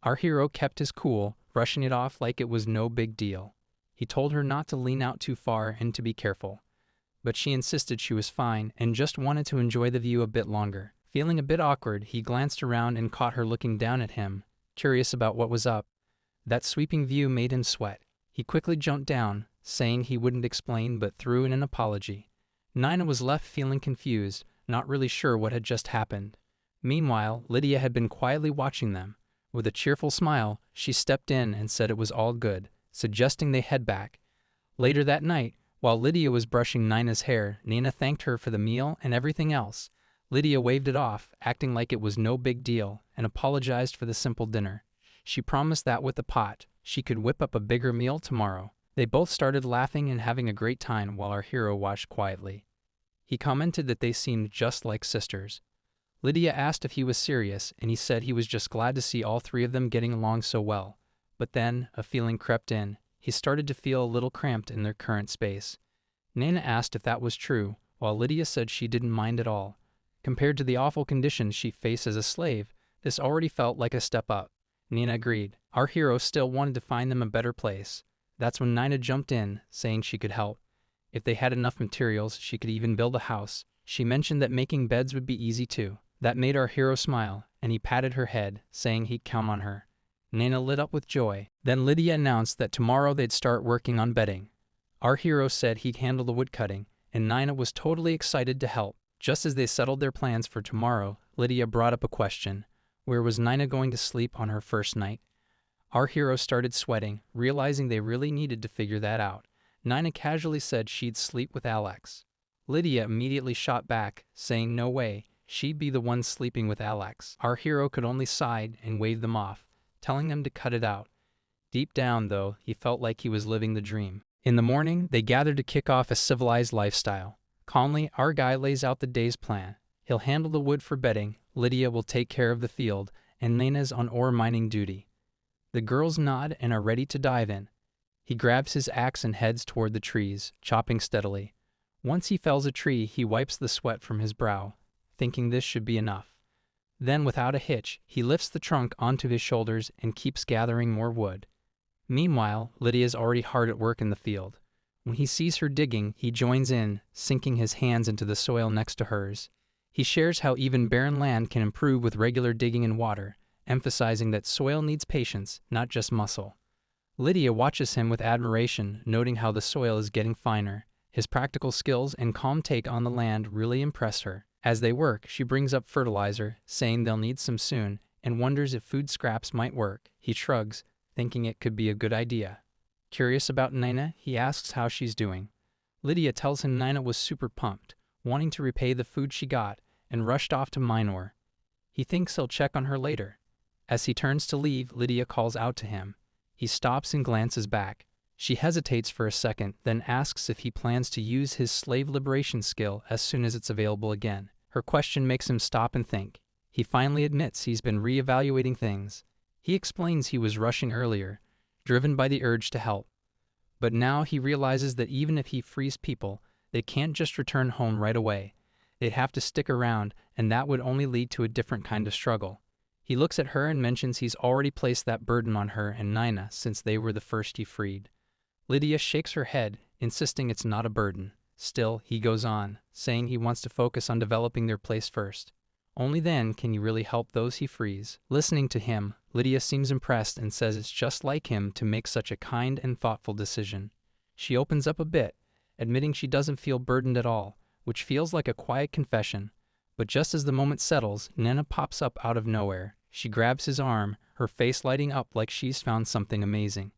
Our hero kept his cool, brushing it off like it was no big deal. He told her not to lean out too far and to be careful. But she insisted she was fine and just wanted to enjoy the view a bit longer. Feeling a bit awkward, he glanced around and caught her looking down at him, curious about what was up. That sweeping view made him sweat. He quickly jumped down, saying he wouldn't explain but threw in an apology. Nina was left feeling confused, not really sure what had just happened. Meanwhile, Lydia had been quietly watching them. With a cheerful smile, she stepped in and said it was all good, suggesting they head back. Later that night, while Lydia was brushing Nina's hair, Nina thanked her for the meal and everything else. Lydia waved it off, acting like it was no big deal, and apologized for the simple dinner. She promised that with the pot, she could whip up a bigger meal tomorrow. They both started laughing and having a great time while our hero watched quietly. He commented that they seemed just like sisters. Lydia asked if he was serious, and he said he was just glad to see all three of them getting along so well. But then, a feeling crept in. He started to feel a little cramped in their current space. Nina asked if that was true, while Lydia said she didn't mind at all. Compared to the awful conditions she faced as a slave, this already felt like a step up. Nina agreed. Our hero still wanted to find them a better place. That's when Nina jumped in, saying she could help. If they had enough materials, she could even build a house. She mentioned that making beds would be easy too. That made our hero smile, and he patted her head, saying he'd count on her. Nina lit up with joy. Then Lydia announced that tomorrow they'd start working on bedding. Our hero said he'd handle the woodcutting, and Nina was totally excited to help. Just as they settled their plans for tomorrow, Lydia brought up a question. Where was Nina going to sleep on her first night? Our hero started sweating, realizing they really needed to figure that out. Nina casually said she'd sleep with Alex. Lydia immediately shot back, saying no way, she'd be the one sleeping with Alex. Our hero could only sigh and wave them off, telling them to cut it out. Deep down, though, he felt like he was living the dream. In the morning, they gathered to kick off a civilized lifestyle. Calmly, our guy lays out the day's plan. He'll handle the wood for bedding, Lydia will take care of the field, and Nina's on ore mining duty. The girls nod and are ready to dive in. He grabs his axe and heads toward the trees, chopping steadily. Once he fells a tree, he wipes the sweat from his brow, thinking this should be enough. Then, without a hitch, he lifts the trunk onto his shoulders and keeps gathering more wood. Meanwhile, Lydia's already hard at work in the field. When he sees her digging, he joins in, sinking his hands into the soil next to hers. He shares how even barren land can improve with regular digging and water, emphasizing that soil needs patience, not just muscle. Lydia watches him with admiration, noting how the soil is getting finer. His practical skills and calm take on the land really impress her. As they work, she brings up fertilizer, saying they'll need some soon, and wonders if food scraps might work. He shrugs, thinking it could be a good idea. Curious about Nina, he asks how she's doing. Lydia tells him Nina was super pumped, wanting to repay the food she got, and rushed off to mine ore. He thinks he'll check on her later. As he turns to leave, Lydia calls out to him. He stops and glances back. She hesitates for a second, then asks if he plans to use his slave liberation skill as soon as it's available again. Her question makes him stop and think. He finally admits he's been reevaluating things. He explains he was rushing earlier, driven by the urge to help. But now he realizes that even if he frees people, they can't just return home right away. They'd have to stick around, and that would only lead to a different kind of struggle. He looks at her and mentions he's already placed that burden on her and Nina since they were the first he freed. Lydia shakes her head, insisting it's not a burden. Still, he goes on, saying he wants to focus on developing their place first. Only then can he really help those he frees. Listening to him, Lydia seems impressed and says it's just like him to make such a kind and thoughtful decision. She opens up a bit, admitting she doesn't feel burdened at all, which feels like a quiet confession. But just as the moment settles, Nina pops up out of nowhere. She grabs his arm, her face lighting up like she's found something amazing.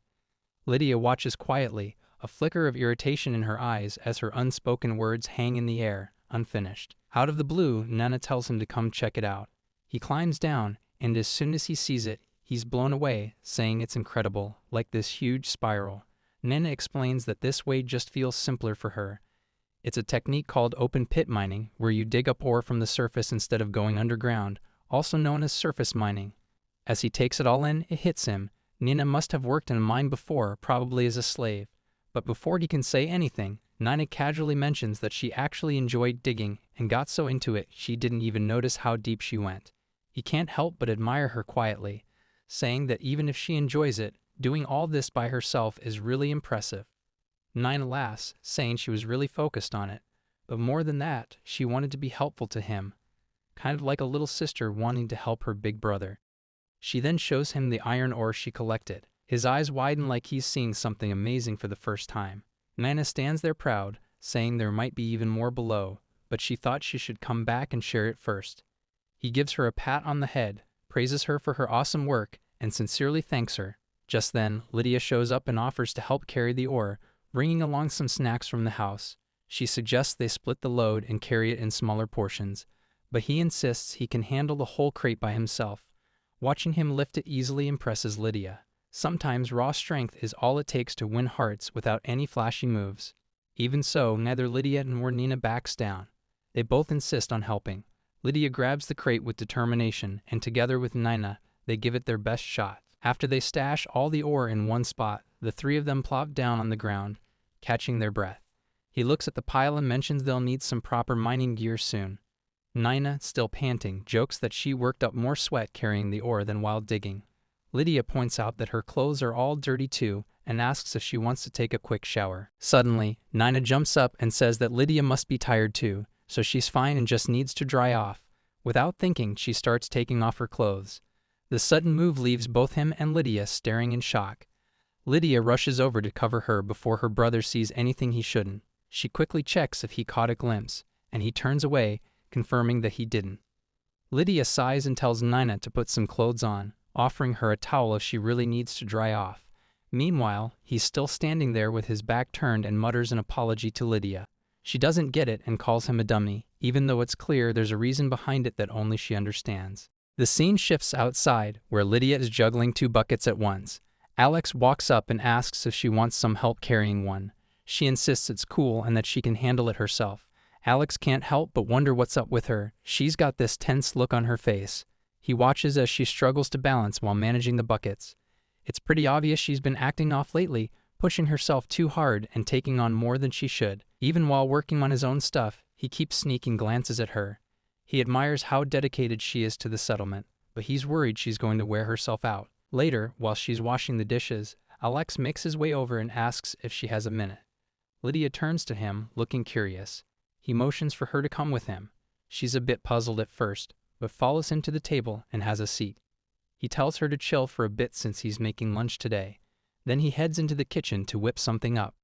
Lydia watches quietly, a flicker of irritation in her eyes as her unspoken words hang in the air, unfinished. Out of the blue, Nina tells him to come check it out. He climbs down, and as soon as he sees it, he's blown away, saying it's incredible, like this huge spiral. Nina explains that this way just feels simpler for her. It's a technique called open pit mining, where you dig up ore from the surface instead of going underground, also known as surface mining. As he takes it all in, it hits him. Nina must have worked in a mine before, probably as a slave. But before he can say anything, Nina casually mentions that she actually enjoyed digging and got so into it she didn't even notice how deep she went. He can't help but admire her quietly, saying that even if she enjoys it, Doing all this by herself is really impressive. Nina laughs, saying she was really focused on it. But more than that, she wanted to be helpful to him, kind of like a little sister wanting to help her big brother. She then shows him the iron ore she collected. His eyes widen like he's seeing something amazing for the first time. Nina stands there proud, saying there might be even more below, but she thought she should come back and share it first. He gives her a pat on the head, praises her for her awesome work, and sincerely thanks her. Just then, Lydia shows up and offers to help carry the ore, bringing along some snacks from the house. She suggests they split the load and carry it in smaller portions, but he insists he can handle the whole crate by himself. Watching him lift it easily impresses Lydia. Sometimes raw strength is all it takes to win hearts without any flashy moves. Even so, neither Lydia nor Nina backs down. They both insist on helping. Lydia grabs the crate with determination, and together with Nina, they give it their best shot. After they stash all the ore in one spot, the three of them plop down on the ground, catching their breath. He looks at the pile and mentions they'll need some proper mining gear soon. Nina, still panting, jokes that she worked up more sweat carrying the ore than while digging. Lydia points out that her clothes are all dirty too, and asks if she wants to take a quick shower. Suddenly, Nina jumps up and says that Lydia must be tired too, so she's fine and just needs to dry off. Without thinking, she starts taking off her clothes. The sudden move leaves both him and Lydia staring in shock. Lydia rushes over to cover her before her brother sees anything he shouldn't. She quickly checks if he caught a glimpse, and he turns away, confirming that he didn't. Lydia sighs and tells Nina to put some clothes on, offering her a towel if she really needs to dry off. Meanwhile, he's still standing there with his back turned and mutters an apology to Lydia. She doesn't get it and calls him a dummy, even though it's clear there's a reason behind it that only she understands. The scene shifts outside, where Lydia is juggling 2 buckets at once. Alex walks up and asks if she wants some help carrying one. She insists it's cool and that she can handle it herself. Alex can't help but wonder what's up with her. She's got this tense look on her face. He watches as she struggles to balance while managing the buckets. It's pretty obvious she's been acting off lately, pushing herself too hard and taking on more than she should. Even while working on his own stuff, he keeps sneaking glances at her. He admires how dedicated she is to the settlement, but he's worried she's going to wear herself out. Later, while she's washing the dishes, Alex makes his way over and asks if she has a minute. Lydia turns to him, looking curious. He motions for her to come with him. She's a bit puzzled at first, but follows him to the table and has a seat. He tells her to chill for a bit since he's making lunch today. Then he heads into the kitchen to whip something up.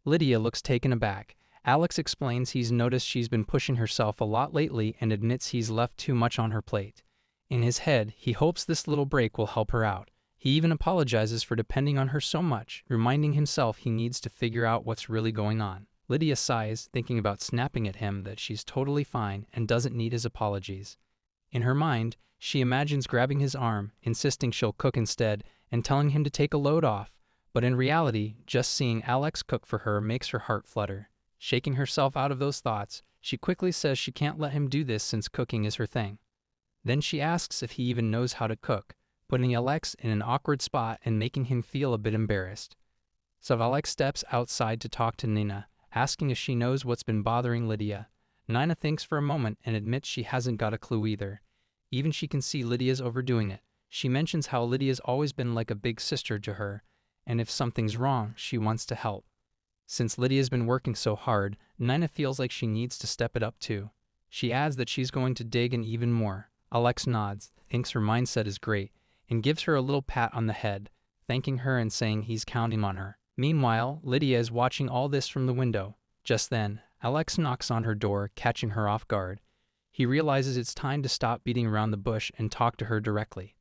Lydia looks taken aback. Alex explains he's noticed she's been pushing herself a lot lately and admits he's left too much on her plate. In his head, he hopes this little break will help her out. He even apologizes for depending on her so much, reminding himself he needs to figure out what's really going on. Lydia sighs, thinking about snapping at him that she's totally fine and doesn't need his apologies. In her mind, she imagines grabbing his arm, insisting she'll cook instead, and telling him to take a load off. But in reality, just seeing Alex cook for her makes her heart flutter. Shaking herself out of those thoughts, she quickly says she can't let him do this since cooking is her thing. Then she asks if he even knows how to cook, putting Alex in an awkward spot and making him feel a bit embarrassed. So Alex steps outside to talk to Nina, asking if she knows what's been bothering Lydia. Nina thinks for a moment and admits she hasn't got a clue either. Even she can see Lydia's overdoing it. She mentions how Lydia's always been like a big sister to her, and if something's wrong, she wants to help. Since Lydia's been working so hard, Nina feels like she needs to step it up too. She adds that she's going to dig in even more. Alex nods, thinks her mindset is great, and gives her a little pat on the head, thanking her and saying he's counting on her. Meanwhile, Lydia is watching all this from the window. Just then, Alex knocks on her door, catching her off guard. He realizes it's time to stop beating around the bush and talk to her directly.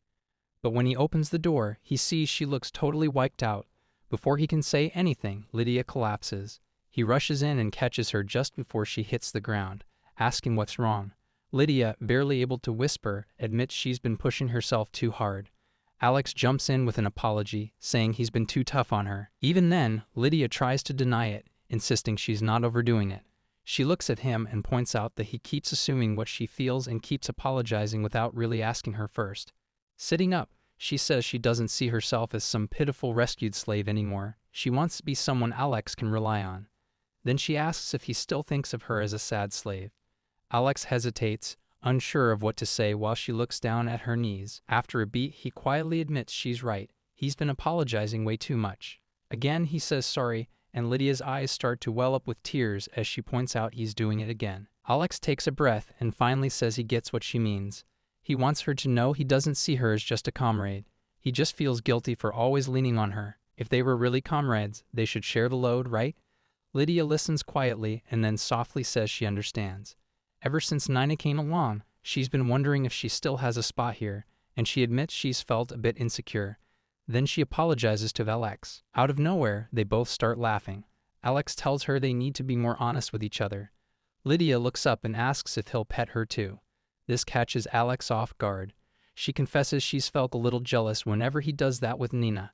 But when he opens the door, he sees she looks totally wiped out. Before he can say anything, Lydia collapses. He rushes in and catches her just before she hits the ground, asking what's wrong. Lydia, barely able to whisper, admits she's been pushing herself too hard. Alex jumps in with an apology, saying he's been too tough on her. Even then, Lydia tries to deny it, insisting she's not overdoing it. She looks at him and points out that he keeps assuming what she feels and keeps apologizing without really asking her first. Sitting up, she says she doesn't see herself as some pitiful rescued slave anymore. She wants to be someone Alex can rely on. Then she asks if he still thinks of her as a sad slave. Alex hesitates, unsure of what to say while she looks down at her knees. After a beat, he quietly admits she's right. He's been apologizing way too much. Again, he says sorry, and Lydia's eyes start to well up with tears as she points out he's doing it again. Alex takes a breath and finally says he gets what she means. He wants her to know he doesn't see her as just a comrade. He just feels guilty for always leaning on her. If they were really comrades, they should share the load, right? Lydia listens quietly and then softly says she understands. Ever since Nina came along, she's been wondering if she still has a spot here, and she admits she's felt a bit insecure. Then she apologizes to Alex. Out of nowhere, they both start laughing. Alex tells her they need to be more honest with each other. Lydia looks up and asks if he'll pet her too. This catches Alex off guard. She confesses she's felt a little jealous whenever he does that with Nina.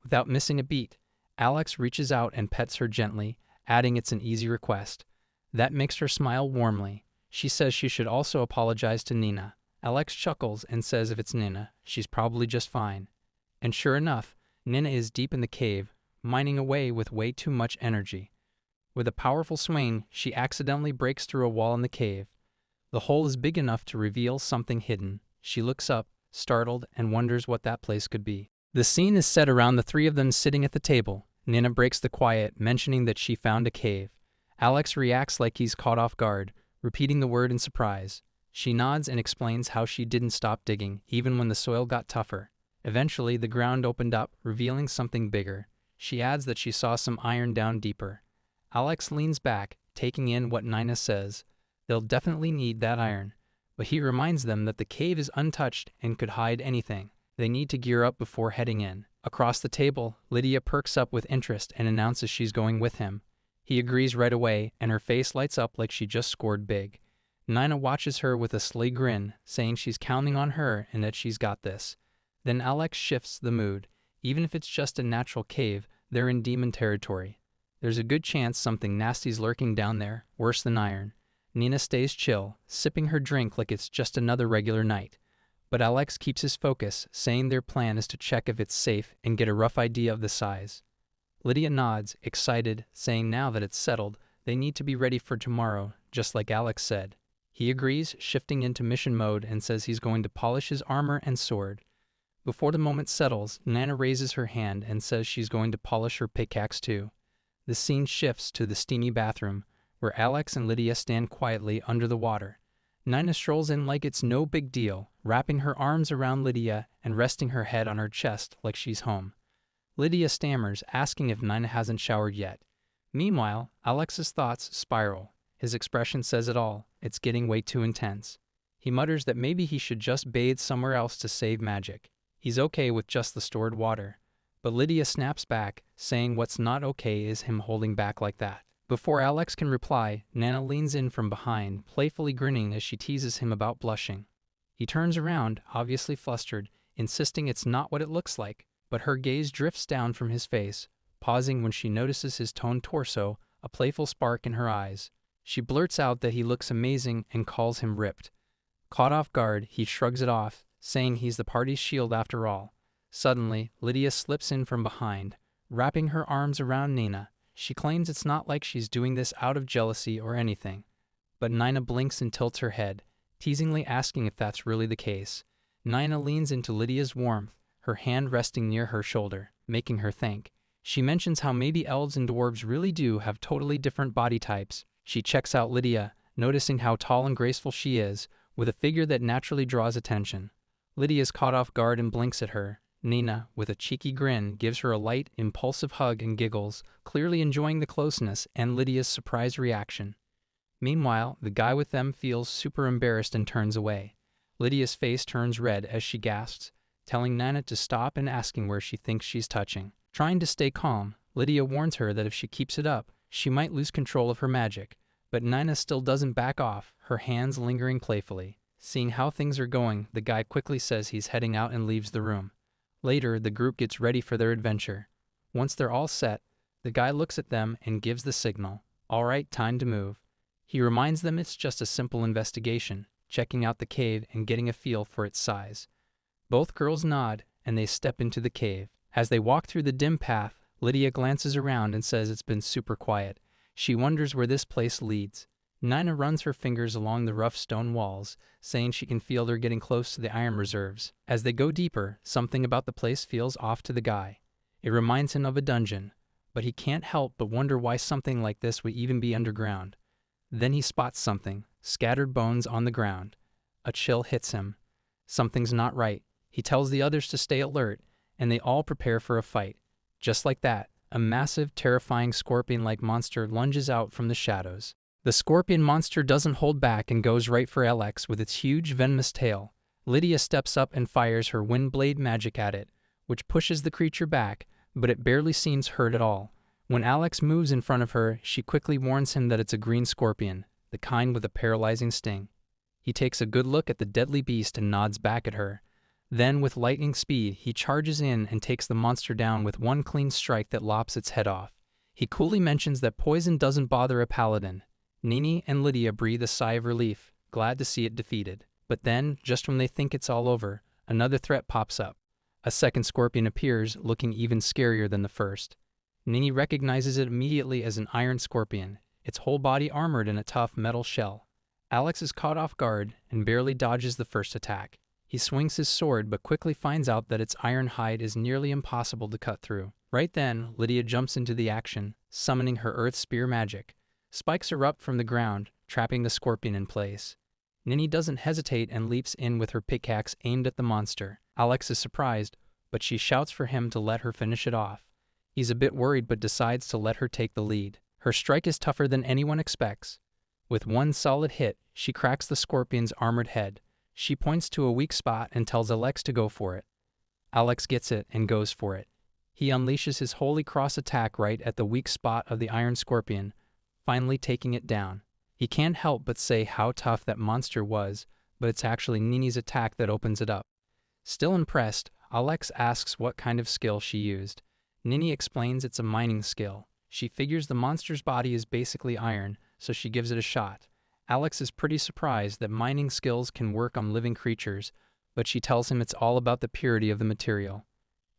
Without missing a beat, Alex reaches out and pets her gently, adding it's an easy request. That makes her smile warmly. She says she should also apologize to Nina. Alex chuckles and says if it's Nina, she's probably just fine. And sure enough, Nina is deep in the cave, mining away with way too much energy. With a powerful swing, she accidentally breaks through a wall in the cave. The hole is big enough to reveal something hidden. She looks up, startled, and wonders what that place could be. The scene is set around the three of them sitting at the table. Nina breaks the quiet, mentioning that she found a cave. Alex reacts like he's caught off guard, repeating the word in surprise. She nods and explains how she didn't stop digging, even when the soil got tougher. Eventually, the ground opened up, revealing something bigger. She adds that she saw some iron down deeper. Alex leans back, taking in what Nina says. They'll definitely need that iron. But he reminds them that the cave is untouched and could hide anything. They need to gear up before heading in. Across the table, Lydia perks up with interest and announces she's going with him. He agrees right away, and her face lights up like she just scored big. Nina watches her with a sly grin, saying she's counting on her and that she's got this. Then Alex shifts the mood. Even if it's just a natural cave, they're in demon territory. There's a good chance something nasty's lurking down there, worse than iron. Nina stays chill, sipping her drink like it's just another regular night. But Alex keeps his focus, saying their plan is to check if it's safe and get a rough idea of the size. Lydia nods, excited, saying now that it's settled, they need to be ready for tomorrow, just like Alex said. He agrees, shifting into mission mode, and says he's going to polish his armor and sword. Before the moment settles, Nina raises her hand and says she's going to polish her pickaxe too. The scene shifts to the steamy bathroom, where Alex and Lydia stand quietly under the water. Nina strolls in like it's no big deal, wrapping her arms around Lydia and resting her head on her chest like she's home. Lydia stammers, asking if Nina hasn't showered yet. Meanwhile, Alex's thoughts spiral. His expression says it all. It's getting way too intense. He mutters that maybe he should just bathe somewhere else to save magic. He's okay with just the stored water. But Lydia snaps back, saying what's not okay is him holding back like that. Before Alex can reply, Nana leans in from behind, playfully grinning as she teases him about blushing. He turns around, obviously flustered, insisting it's not what it looks like, but her gaze drifts down from his face, pausing when she notices his toned torso, a playful spark in her eyes. She blurts out that he looks amazing and calls him ripped. Caught off guard, he shrugs it off, saying he's the party's shield after all. Suddenly, Lydia slips in from behind, wrapping her arms around Nina. She claims it's not like she's doing this out of jealousy or anything. But Nina blinks and tilts her head, teasingly asking if that's really the case. Nina leans into Lydia's warmth, her hand resting near her shoulder, making her think. She mentions how maybe elves and dwarves really do have totally different body types. She checks out Lydia, noticing how tall and graceful she is, with a figure that naturally draws attention. Lydia's caught off guard and blinks at her. Nina, with a cheeky grin, gives her a light, impulsive hug and giggles, clearly enjoying the closeness and Lydia's surprised reaction. Meanwhile, the guy with them feels super embarrassed and turns away. Lydia's face turns red as she gasps, telling Nina to stop and asking where she thinks she's touching. Trying to stay calm, Lydia warns her that if she keeps it up, she might lose control of her magic. But Nina still doesn't back off, her hands lingering playfully. Seeing how things are going, the guy quickly says he's heading out and leaves the room. Later, the group gets ready for their adventure. Once they're all set, the guy looks at them and gives the signal. All right, time to move. He reminds them it's just a simple investigation, checking out the cave and getting a feel for its size. Both girls nod, and they step into the cave. As they walk through the dim path, Lydia glances around and says it's been super quiet. She wonders where this place leads. Nina runs her fingers along the rough stone walls, saying she can feel they're getting close to the iron reserves. As they go deeper, something about the place feels off to the guy. It reminds him of a dungeon, but he can't help but wonder why something like this would even be underground. Then he spots something, scattered bones on the ground. A chill hits him. Something's not right. He tells the others to stay alert, and they all prepare for a fight. Just like that, a massive, terrifying scorpion-like monster lunges out from the shadows. The scorpion monster doesn't hold back and goes right for Alex with its huge venomous tail. Lydia steps up and fires her wind blade magic at it, which pushes the creature back, but it barely seems hurt at all. When Alex moves in front of her, she quickly warns him that it's a green scorpion, the kind with a paralyzing sting. He takes a good look at the deadly beast and nods back at her. Then, with lightning speed, he charges in and takes the monster down with one clean strike that lops its head off. He coolly mentions that poison doesn't bother a paladin. Nini and Lydia breathe a sigh of relief, glad to see it defeated. But then, just when they think it's all over, another threat pops up. A second scorpion appears, looking even scarier than the first. Nini recognizes it immediately as an iron scorpion, its whole body armored in a tough metal shell. Alex is caught off guard and barely dodges the first attack. He swings his sword but quickly finds out that its iron hide is nearly impossible to cut through. Right then, Lydia jumps into the action, summoning her earth spear magic. Spikes erupt from the ground, trapping the scorpion in place. Nini doesn't hesitate and leaps in with her pickaxe aimed at the monster. Alex is surprised, but she shouts for him to let her finish it off. He's a bit worried but decides to let her take the lead. Her strike is tougher than anyone expects. With one solid hit, she cracks the scorpion's armored head. She points to a weak spot and tells Alex to go for it. Alex gets it and goes for it. He unleashes his Holy Cross attack right at the weak spot of the iron scorpion, finally taking it down. He can't help but say how tough that monster was, but it's actually Nini's attack that opens it up. Still impressed, Alex asks what kind of skill she used. Nini explains it's a mining skill. She figures the monster's body is basically iron, so she gives it a shot. Alex is pretty surprised that mining skills can work on living creatures, but she tells him it's all about the purity of the material.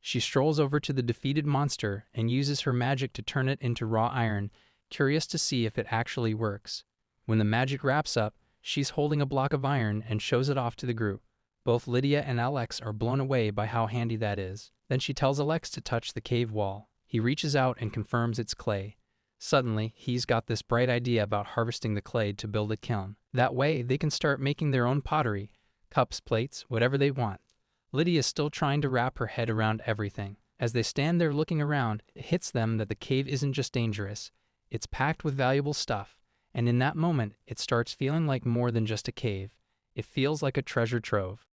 She strolls over to the defeated monster and uses her magic to turn it into raw iron, curious to see if it actually works. When the magic wraps up, she's holding a block of iron and shows it off to the group. Both Lydia and Alex are blown away by how handy that is. Then she tells Alex to touch the cave wall. He reaches out and confirms it's clay. Suddenly, he's got this bright idea about harvesting the clay to build a kiln. That way, they can start making their own pottery, cups, plates, whatever they want. Lydia is still trying to wrap her head around everything. As they stand there looking around, it hits them that the cave isn't just dangerous. It's packed with valuable stuff. And in that moment, it starts feeling like more than just a cave. It feels like a treasure trove.